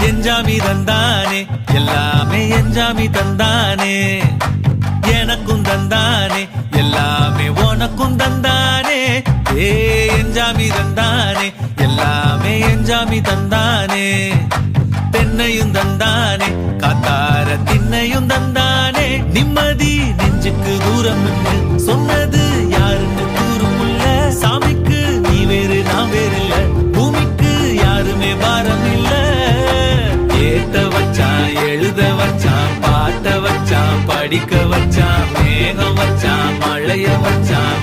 எஞ்சாமி தந்தானே எல்லாமே எஞ்சாமி தந்தானே எனக்கும் தந்தானே எல்லாமே உனக்கும் தந்தானே ஏ எஞ்சாமி தந்தானே எல்லாமே எஞ்சாமி தந்தானே தென்னையும் தந்தானே காத்தார திண்ணையும் தந்தானே நிம்மதி நெஞ்சுக்கு தூரம் சொன்னது யாருன்னு கூறுமுல்ல சாமிக்கு நீ வேறு நான் வேறு இல்ல பூமிக்கு யாருமே பாரம் இல்ல ஏத்த வச்சான் எழுத வச்சான் பாட்ட வச்சான் படிக்க வச்சான் மேகம் வச்சான் மழைய வச்சான்